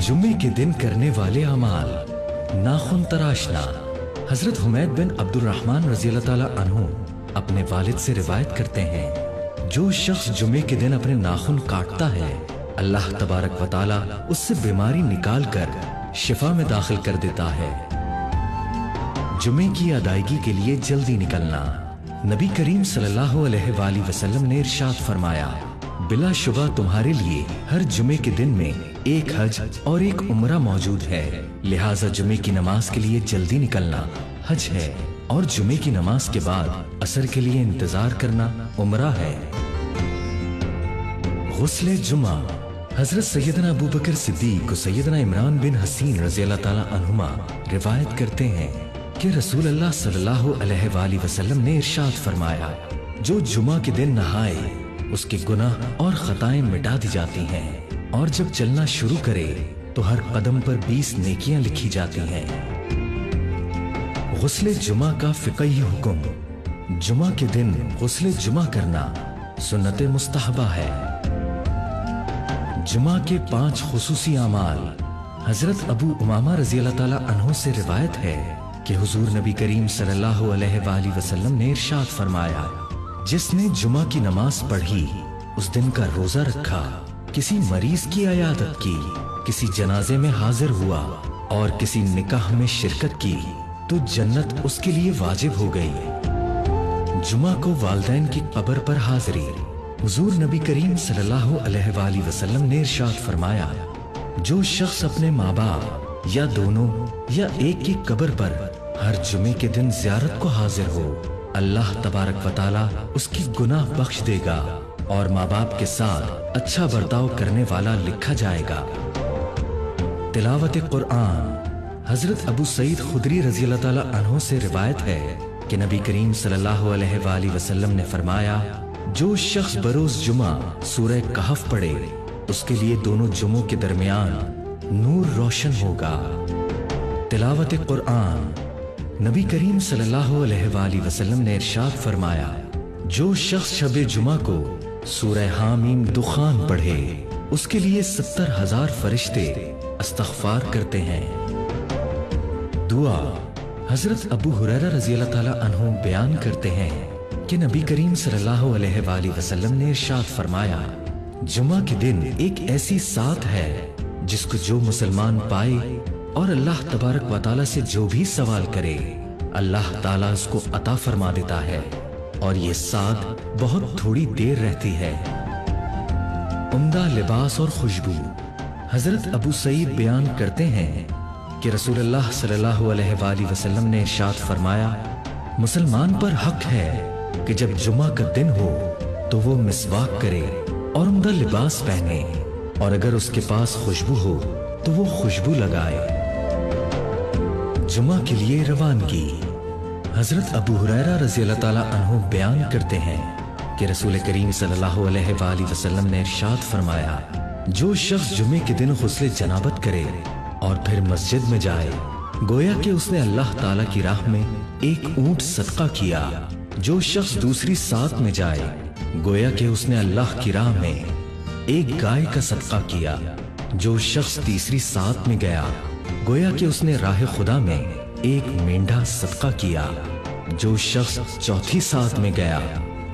जुम्मे के दिन करने वाले अमाल, नाखून तराशना। हजरत हुमैद बिन अब्दुर्रहमान रज़ी अल्लाह ताला अन्हु अपने वालिद से रिवायत करते हैं, जो शख्स जुम्मे के दिन अपने नाखून काटता है, अल्लाह तबारक व ताला उससे बीमारी निकाल कर शिफा में दाखिल कर देता है। जुम्मे की अदायगी के लिए जल्दी निकलना। नबी करीम सल्लल्लाहु अलैहि वसल्लम ने इरशाद फरमाया, बिला शुबा तुम्हारे लिए हर जुमे के दिन में एक हज और एक उम्रा मौजूद है, लिहाजा जुमे की नमाज के लिए जल्दी निकलना हज है और जुमे की नमाज के बाद असर के लिए इंतजार करना उम्रा है। गुस्ले जुमा। हजरत सैयदना अबू बकर सिद्दीक को सैयदना इमरान बिन हसीन रज़ी अल्लाह ताला अन्हुमा रिवायत करते हैं कि रसूल अल्लाह सल्लल्लाहु अलैहि वसल्लम ने इरशाद फरमाया, जो जुमा के दिन नहाए उसके गुनाह और खताएं मिटा दी जाती हैं और जब चलना शुरू करे तो हर कदम पर 20 नेकियां लिखी जाती हैं। गुस्ले जुमा का फिक़ही हुक्म। जुमा के दिन गुस्ले जुमा करना सुन्नत मुस्तहबा है। जुमा के 5 खुसूसी अमाल। हजरत अबू उमामा रज़ी अल्लाह ताला अन्हु से रिवायत है कि हुजूर नबी करीम सल्लल्लाहु अलैहि वसल्लम ने इरशाद फरमाया, जिसने जुमा की नमाज पढ़ी, उस दिन का रोजा रखा, किसी मरीज की अयादत की, किसी जनाजे में हाजिर हुआ और किसी निकाह में शिरकत की, तो जन्नत उसके लिए वाजिब हो गई। जुमा को वालिदैन की कब्र पर हाजिरी। हुजूर नबी करीम सल्लल्लाहु अलैहि वसल्लम ने इरशाद फरमाया, जो शख्स अपने माँ बाप या दोनों या एक की कब्र पर हर जुमे के दिन ज़ियारत को हाजिर हो, अल्लाह तबारक व ताला उसकी गुनाह बख्श देगा और माँ बाप के साथ अच्छा बर्ताव करने वाला लिखा जाएगा। तिलावत कुरान। हजरत अबू सईद खुदरी रज़ी अल्लाह ताला अन्हु से रिवायत है कि नबी करीम सल्लल्लाहु अलैहि वसल्लम ने फरमाया, जो शख्स बरोज जुमा सूरह कहफ पढ़े, उसके लिए दोनों जुमों के दरमियान नूर रोशन होगा। तिलावत कुरान। नबी करीम सल्लल्लाहु अलैहि वसल्लम ने इरशाद फरमाया, जो शख्स शबे जुमा को सूरह हामीम दुखान पढ़े, उसके लिए 70,000 फरिश्ते इस्तग़फ़ार करते हैं। दुआ। हजरत अबू हुरैरा रज़ी अल्लाह ताला अन्हु बयान करते हैं कि नबी करीम सल्लल्लाहु अलैहि वसल्लम ने इरशाद फरमाया, जुमा के दिन एक ऐसी साथ है जिसको जो मुसलमान पाए और अल्लाह तबारक व ताला से जो भी सवाल करे, अल्लाह ताला उसको अता फरमा देता है और ये साथ बहुत थोड़ी देर रहती है। उम्दा लिबास और खुशबू। हजरत अबू सईद बयान करते हैं कि रसूलुल्लाह सल्लल्लाहु अलैहि वसल्लम ने इरशाद फरमाया, मुसलमान पर हक है कि जब जुमा का दिन हो तो वो मिसवाक करे और उम्दा लिबास पहने, और अगर उसके पास खुशबू हो तो वो खुशबू लगाए। जुमा के लिए रवानगी। हजरत अबू हुरैरा रज़ी अल्लाह ताला अन्हु बयान करते हैं कि रसूल करीम सल्लल्लाहु अलैहि वसल्लम ने इरशाद फरमाया, जो शख्स जुमे के दिन गुस्ले जनाबत करे और फिर मस्जिद में जाए, गोया कि उसने अल्लाह ताला की राह में एक ऊंट सदका किया। जो शख्स दूसरी साथ में जाए, गोया कि उसने अल्लाह की राह में एक गाय का सदका किया। जो शख्स तीसरी साथ में गया, गोया कि उसने राह खुदा में एक मेंढा सदका किया। जो शख्स चौथी साथ में गया,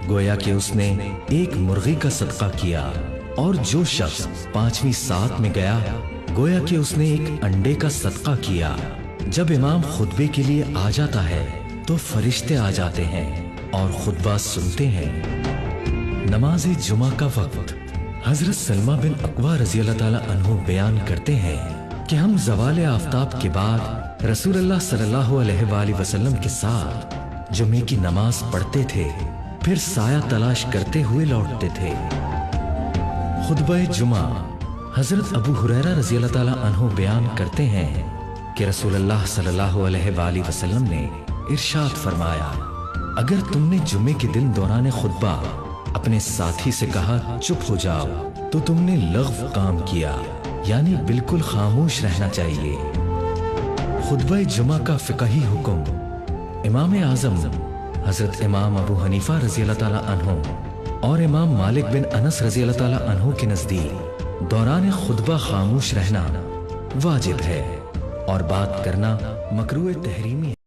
गोया कि उसने एक मुर्गी का सदका किया। और जो शख्स 5वीं साथ में गया, गोया कि उसने एक अंडे का सदका किया। जब इमाम खुतबे के लिए आ जाता है तो फरिश्ते आ जाते हैं और खुतबा सुनते हैं। नमाज जुमा का वक्त। हजरत सलमा बिन अकवा रज़ी अल्लाह ताला अन्हु बयान करते हैं कि हम ज़वाल आफ्ताब के बाद रसूलुल्लाह सल्लल्लाहु अलैहि वसल्लम के साथ जुमे की नमाज पढ़ते थे, फिर साया तलाश करते हुए लौटते थे। खुतबा जुमा। हजरत अबू हुरैरा रज़ी अल्लाह ताला अन्हु बयान करते हैं कि रसूलुल्लाह सल्लल्लाहु अलैहि वसल्लम ने इरशाद फरमाया, अगर तुमने जुमे के दिन दौरान खुतबा अपने साथी से कहा चुप हो जाओ, तो तुमने लग़्व काम किया, यानी बिल्कुल खामोश रहना चाहिए। खुतबा जुमा का फिक़ही हुक्म। इमाम आज़म हजरत इमाम अबू हनीफा रज़ी अल्लाह ताला अन्हु और इमाम मालिक बिन अनस रज़ी अल्लाह ताला अन्हु के नज़दीक दौरान खुतबा खामोश रहना واجب ہے اور بات کرنا مکروہ تحریمی ہے۔